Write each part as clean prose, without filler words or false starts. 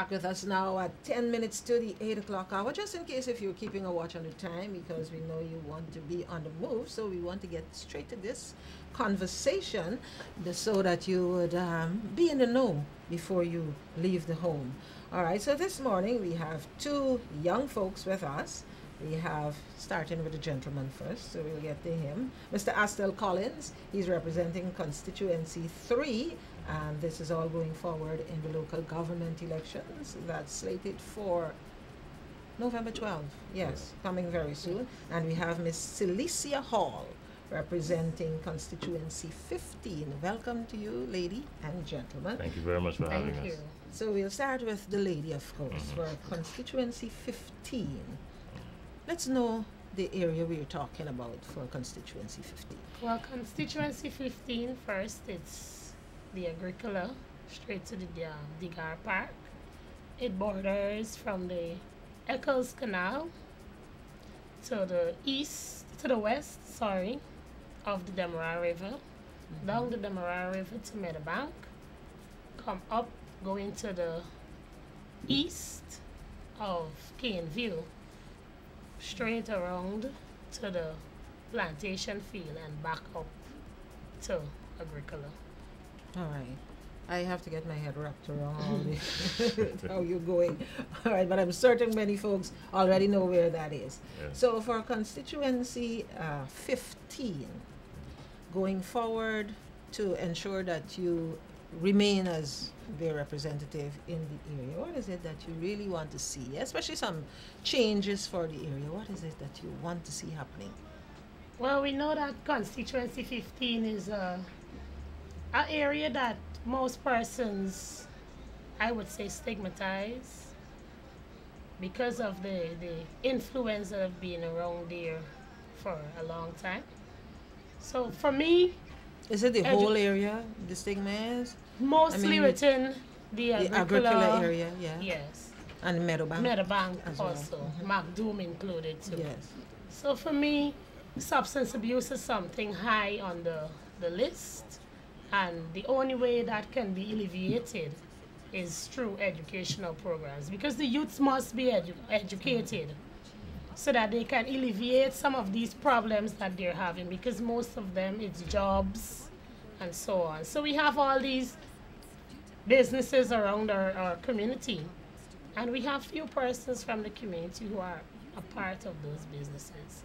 back with us now at 10 minutes to the 8 o'clock hour, just in case if you're keeping a watch on the time, because we know you want to be on the move, so we want to get straight to this conversation so that you would be in the know before you leave the home. All right, so this morning we have two young folks with us. We have, starting with the gentleman first, so we'll get to him. Mr. Astell Collins, he's representing constituency 3, and this is all going forward in the local government elections that's slated for November 12th. Yes, coming very soon. And we have Miss Celicia Hall, representing constituency 15. Welcome to you, lady and gentlemen. Thank you very much for having us. So we'll start with the lady, of course, for constituency 15. Let's know the area we're talking about for constituency 15. Well, constituency 15 first, it's the Agricola, straight to the Digar Park. It borders from the Eccles Canal to the west, of the Demerara River, down the Demerara River to Meadowbank, come up, going to the east of Caneview, straight around to the plantation field and back up to Agricola. All right. I have to get my head wrapped around all this, how you're going. All right, but I'm certain many folks already know where that is. Yeah. So for constituency 15, going forward to ensure that you remain as their representative in the area, what is it that you really want to see, especially some changes for the area? What is it that you want to see happening? Well, we know that constituency 15 is an area that most persons, I would say, stigmatize because of the influence of being around there for a long time. So for me, is it the whole area the stigma is? Mostly within the Agricola area, yeah. Yes. And Meadowbank. Meadowbank as also. well. MacDoom included too. Yes. So for me, substance abuse is something high on the list, and the only way that can be alleviated is through educational programs, because the youths must be educated so that they can alleviate some of these problems that they're having, because most of them it's jobs and so on. So we have all these businesses around our community, and we have few persons from the community who are a part of those businesses.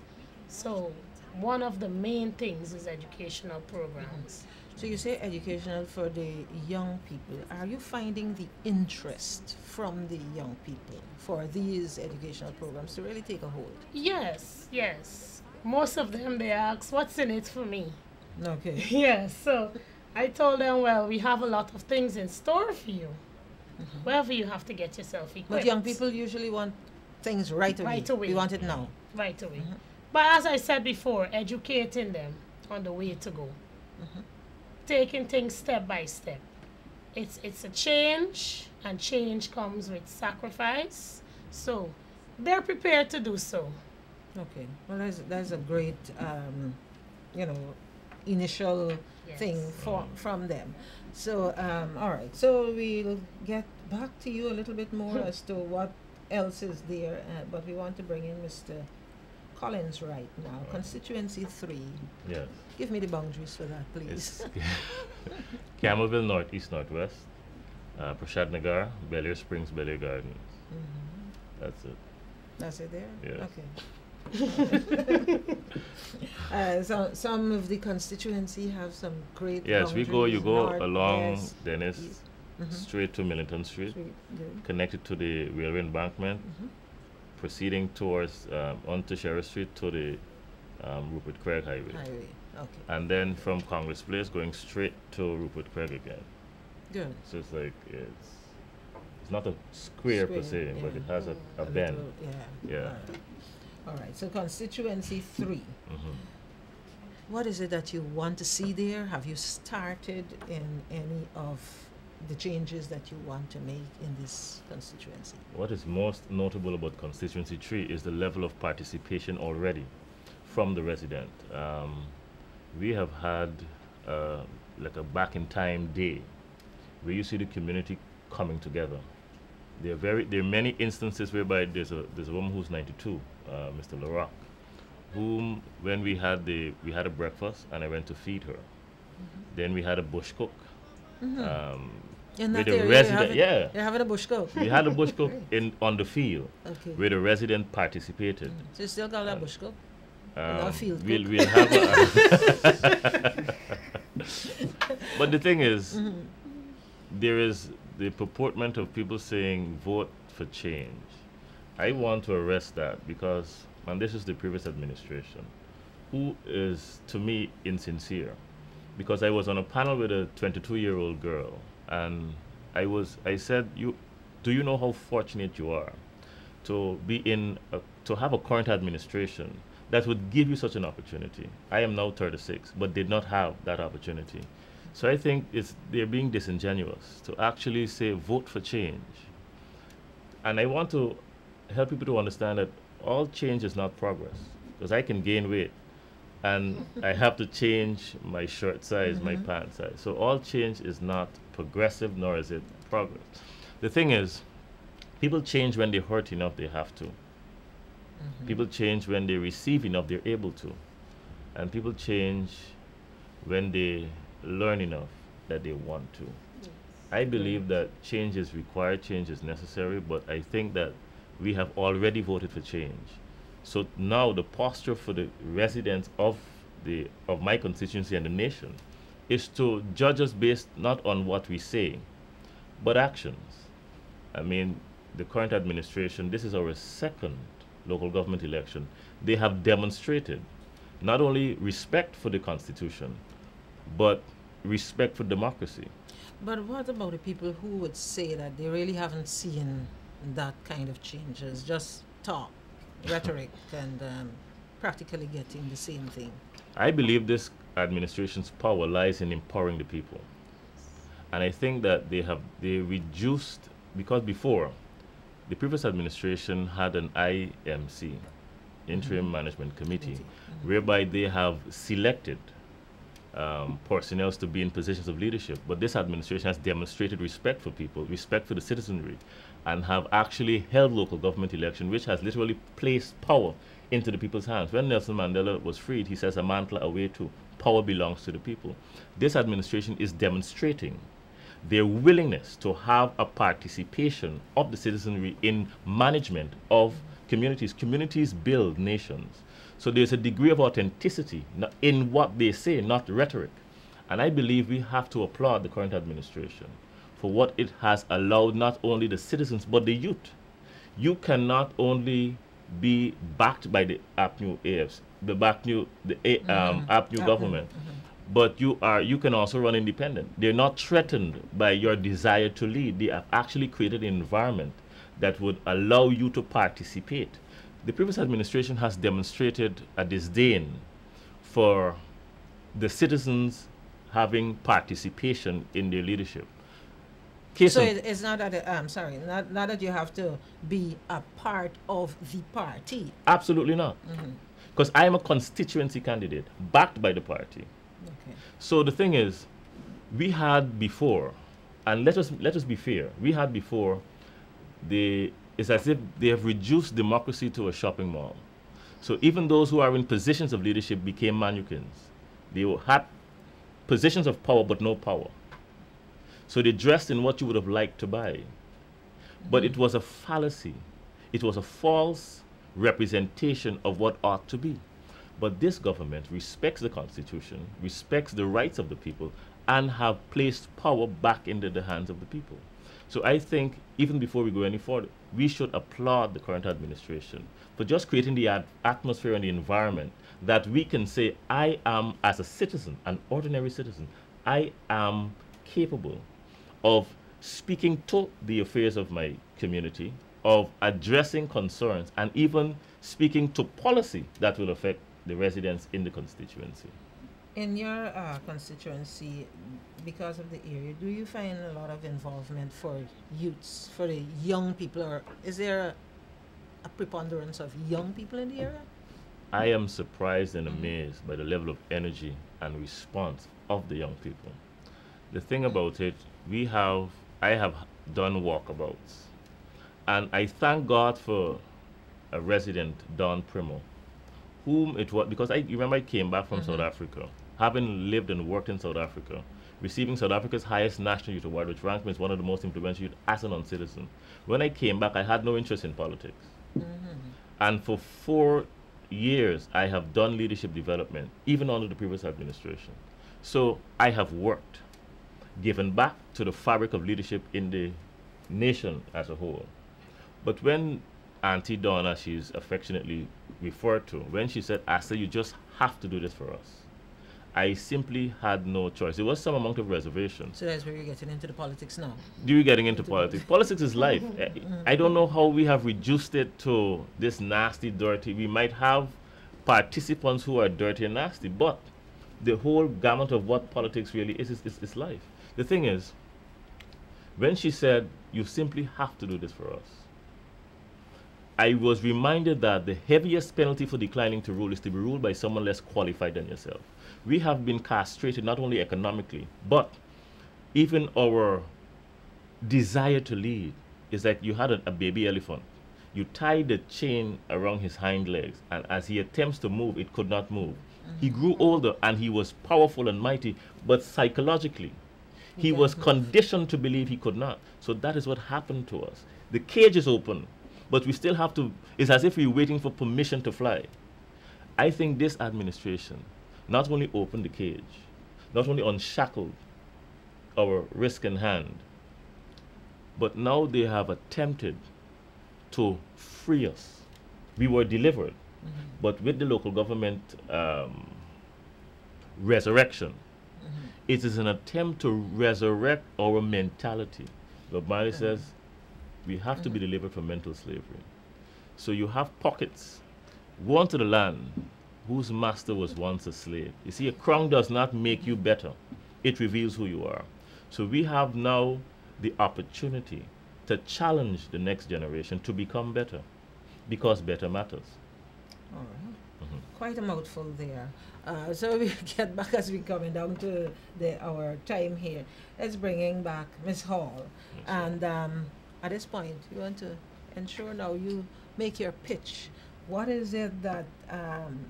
So one of the main things is educational programs. So you say educational for the young people. Are you finding the interest from the young people for these educational programs to really take a hold? Yes, yes. Most of them, they ask, what's in it for me? Okay. Yes, so I told them, well, we have a lot of things in store for you. Wherever you have to get yourself equipped. But young people usually want things right away. Right away. We want it now. Right away. But as I said before, educating them on the way to go. Taking things step by step. It's a change, and change comes with sacrifice. So they're prepared to do so. Okay. Well, that's a great, initial thing from them. So, all right. So we'll get back to you a little bit more as to what else is there, but we want to bring in Mr. Collins right now. Constituency 3. Yes. Give me the boundaries for that, please. Campbellville, Northeast, Northwest, Prashad Nagar, Bellear Springs, Bellear Gardens. That's it. That's it there? Yes. Okay. So some of the constituency have some great Yes, you go north, along west, Dennis, straight to Millington Street, connected to the railway embankment, proceeding towards onto Sheriff Street to the Rupert Craig Highway. Okay. And then from Congress Place going straight to Rupert Craig again. Good. So it's like it's not a square per se, but it has a bend. Little, Yeah. All right. So constituency 3. What is it that you want to see there? Have you started in any of the changes that you want to make in this constituency? What is most notable about constituency 3 is the level of participation already from the resident. We have had like a back in time day where you see the community coming together There are many instances whereby there's a woman who's 92, Mr. Larock, whom when we had a breakfast and I went to feed her. Then we had a bush cook. In With that a area, resident, yeah. you're having a bush cook. We had a bush cook on the field, Okay. where the resident participated. So you still call that bush cook? Not field We'll cook. we'll have a But the thing is, there is the purportment of people saying vote for change. I want to arrest that because, and this is the previous administration, who is to me insincere. Because I was on a panel with a 22-year-old girl, and I said, do you know how fortunate you are to be to have a current administration that would give you such an opportunity? I am now 36, but did not have that opportunity. So I think they're being disingenuous to actually say vote for change. And I want to help people to understand that all change is not progress, because I can gain weight and I have to change my shirt size, my pant size. So all change is not progressive, nor is it progress. The thing is, people change when they hurt enough, they have to. People change when they receive enough, they're able to. And people change when they learn enough that they want to. I believe that change is required, change is necessary, but I think that we have already voted for change. So now the posture for the residents of my constituency and the nation is to judge us based not on what we say, but actions. I mean, the current administration, this is our second local government election. They have demonstrated not only respect for the Constitution, but respect for democracy. But what about the people who would say that they really haven't seen that kind of changes, just talk, rhetoric, and practically getting the same thing? I believe this administration's power lies in empowering the people. And I think that they reduced, because before, the previous administration had an IMC, Interim Management Committee, whereby they have selected personnel to be in positions of leadership. But this administration has demonstrated respect for people, respect for the citizenry, and have actually held local government election, which has literally placed power into the people's hands. When Nelson Mandela was freed, he says, a mantle away to power belongs to the people. This administration is demonstrating their willingness to have a participation of the citizenry in management of communities. Communities build nations. So there's a degree of authenticity in what they say, not rhetoric. And I believe we have to applaud the current administration for what it has allowed not only the citizens, but the youth. You cannot only be backed by the APNU AFs, APNU government, but you can also run independent. They're not threatened by your desire to lead. They have actually created an environment that would allow you to participate. The previous administration has demonstrated a disdain for the citizens having participation in their leadership. So it's not that, not that you have to be a part of the party. Absolutely not. Because I am a constituency candidate backed by the party. Okay. So the thing is, we had before, and let us be fair, we had before, it's as if they have reduced democracy to a shopping mall. So even those who are in positions of leadership became mannequins. They had positions of power but no power. So they dressed in what you would have liked to buy. But it was a fallacy. It was a false representation of what ought to be. But this government respects the Constitution, respects the rights of the people, and have placed power back into the hands of the people. So I think, even before we go any further, we should applaud the current administration for just creating the atmosphere and the environment that we can say, I am, as a citizen, an ordinary citizen, I am capable of speaking to the affairs of my community, of addressing concerns, and even speaking to policy that will affect the residents in the constituency. In your constituency, because of the area, do you find a lot of involvement for youths, for the young people, or is there a preponderance of young people in the area? I am surprised and amazed by the level of energy and response of the young people. The thing about it, I have done walkabouts, And I thank God for a resident, Don Primo, whom it was, because I remember I came back from South Africa, having lived and worked in South Africa, receiving South Africa's highest national youth award, which ranked me as one of the most influential youth as a non-citizen. When I came back, I had no interest in politics. And for 4 years, I have done leadership development, even under the previous administration. So I have worked, given back to the fabric of leadership in the nation as a whole. But when Auntie Donna, she's affectionately referred to, when she said, Astell, you just have to do this for us, I simply had no choice. There was some amount of reservation. So that's where you're getting into the politics now. You're getting into politics. Politics is life. I don't know how we have reduced it to this nasty, dirty. We might have participants who are dirty and nasty, but the whole gamut of what politics really is life. The thing is, when she said, you simply have to do this for us, I was reminded that the heaviest penalty for declining to rule is to be ruled by someone less qualified than yourself. We have been castrated not only economically, but even our desire to lead is like you had a baby elephant. You tie the chain around his hind legs, and as he attempts to move, it could not move. He grew older and he was powerful and mighty, but psychologically, he was conditioned to believe he could not. So that is what happened to us. The cage is open, but we still have to, it's as if we're waiting for permission to fly. I think this administration not only opened the cage, not only unshackled our risk in hand, but now they have attempted to free us. We were delivered, but with the local government resurrection, it is an attempt to resurrect our mentality. Bob Marley says we have to be delivered from mental slavery. So you have pockets. One to the land whose master was once a slave. You see, a crown does not make you better. It reveals who you are. So we have now the opportunity to challenge the next generation to become better, because better matters. All right. Quite a mouthful there. So we get back as we're coming down to our time here. Let's bringing back Ms. Hall. And at this point, you want to ensure now you make your pitch. What is it that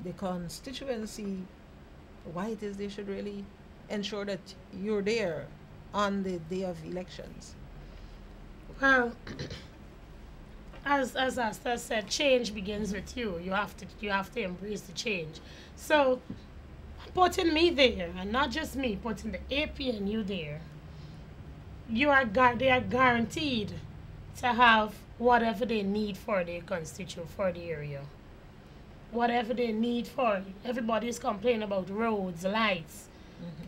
the constituency, why it is they should really ensure that you're there on the day of elections? Well, as Astell said, change begins with you. You have to embrace the change. So putting me there, and not just me, putting the APNU there, they are guaranteed to have whatever they need for their constituent, for the area. Whatever they need for. Everybody's complaining about roads, lights.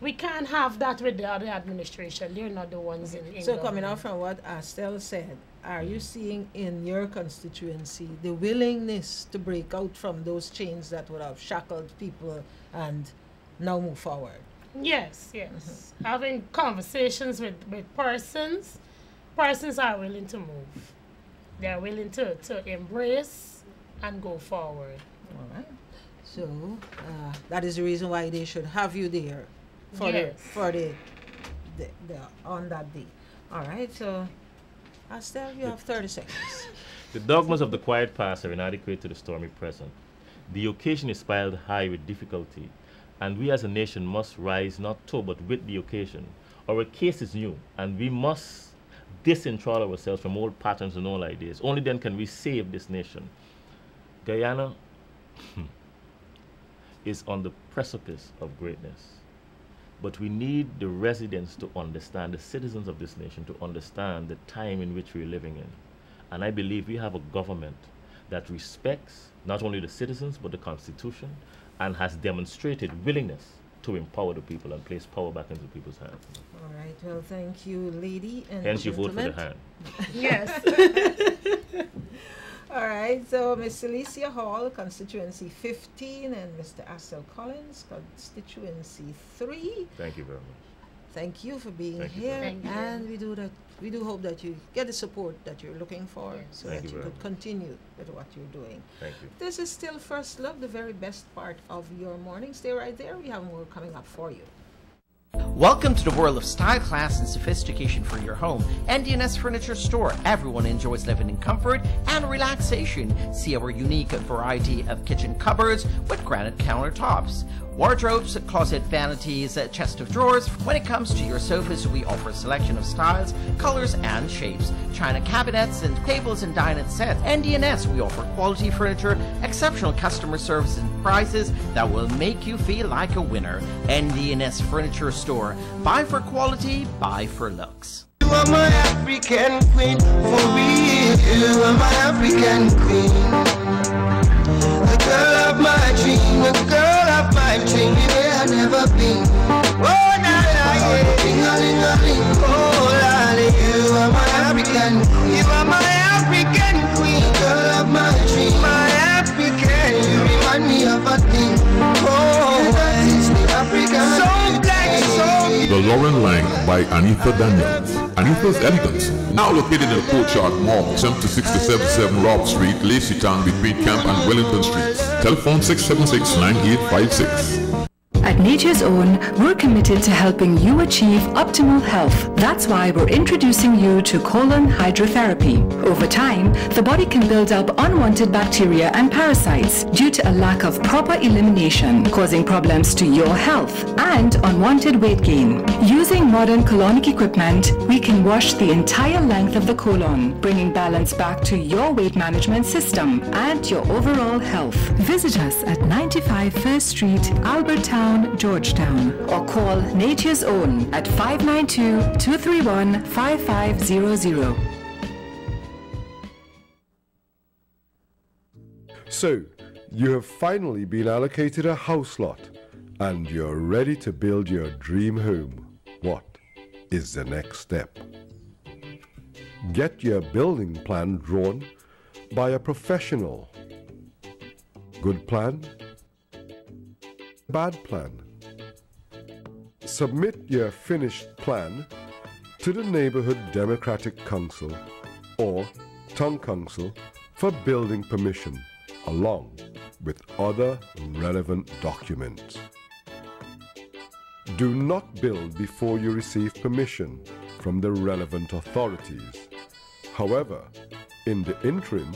We can't have that with the other administration. They're not the ones in So government. coming out from what Astell said, are you seeing in your constituency the willingness to break out from those chains that would have shackled people and now move forward? Yes. Having conversations with persons are willing to move. They're willing to embrace and go forward. All right. So that is the reason why they should have you there for the on that day. All right. So Astell, you have 30 seconds. The dogmas of the quiet past are inadequate to the stormy present. The occasion is piled high with difficulty, and we as a nation must rise not to, but with the occasion. Our case is new, and we must disenthrall ourselves from old patterns and old ideas. Only then can we save this nation. Guyana is on the precipice of greatness. But we need the residents to understand, the citizens of this nation to understand the time in which we're living in. And I believe we have a government that respects not only the citizens, but the Constitution, and has demonstrated willingness to empower the people and place power back into people's hands. All right. Well, thank you, lady and Hence you vote for the gentlemen. hand. Yes. All right, so Ms. Celicia Hall, constituency 15, and Mr. Astell Collins, constituency 3. Thank you very much. Thank you for being Thank you here, very much. Thank you. and we do hope that you get the support that you're looking for, so Thank that you you very could much. continue with what you're doing. Thank you. This is still First Love, the very best part of your morning. Stay right there. We have more coming up for you. Welcome to the world of style, class, and sophistication for your home. NDNS Furniture Store. Everyone enjoys living in comfort and relaxation. See our unique variety of kitchen cupboards with granite countertops, wardrobes, closet vanities, chest of drawers. When it comes to your sofas, we offer a selection of styles, colors, and shapes. China cabinets and tables and dining sets. NDNS, we offer quality furniture, exceptional customer service and prices that will make you feel like a winner. NDNS Furniture Store. Buy for quality, buy for looks. You are my African queen, for real. You are my African queen. The girl of my dream, the girl of my dream, where I've never been. Oh, na na, yeah. Ding-a-ling-a-ling, oh, lolly. You are my African queen. You are my African queen. The girl of my dream, my African. You remind me of a thing. Oh, that is the African. So black, so The Lauren Lang by Anita Daniels. Anita's Elegance. Now located in the Courtyard Mall, 76-77 Rob Street, Lacey Town, between Camp and Wellington Streets. Telephone 676-9856. At Nature's Own, we're committed to helping you achieve optimal health. That's why we're introducing you to colon hydrotherapy. Over time, the body can build up unwanted bacteria and parasites due to a lack of proper elimination, causing problems to your health and unwanted weight gain. Using modern colonic equipment, we can wash the entire length of the colon, bringing balance back to your weight management system and your overall health. Visit us at 95 First Street, Albertown, Georgetown, or call Nature's Own at 592-231-5500. So, you have finally been allocated a house lot and you're ready to build your dream home. What is the next step? Get your building plan drawn by a professional. Good plan? Bad plan. Submit your finished plan to the Neighborhood Democratic Council or Town Council for building permission, along with other relevant documents. Do not build before you receive permission from the relevant authorities. However, in the interim,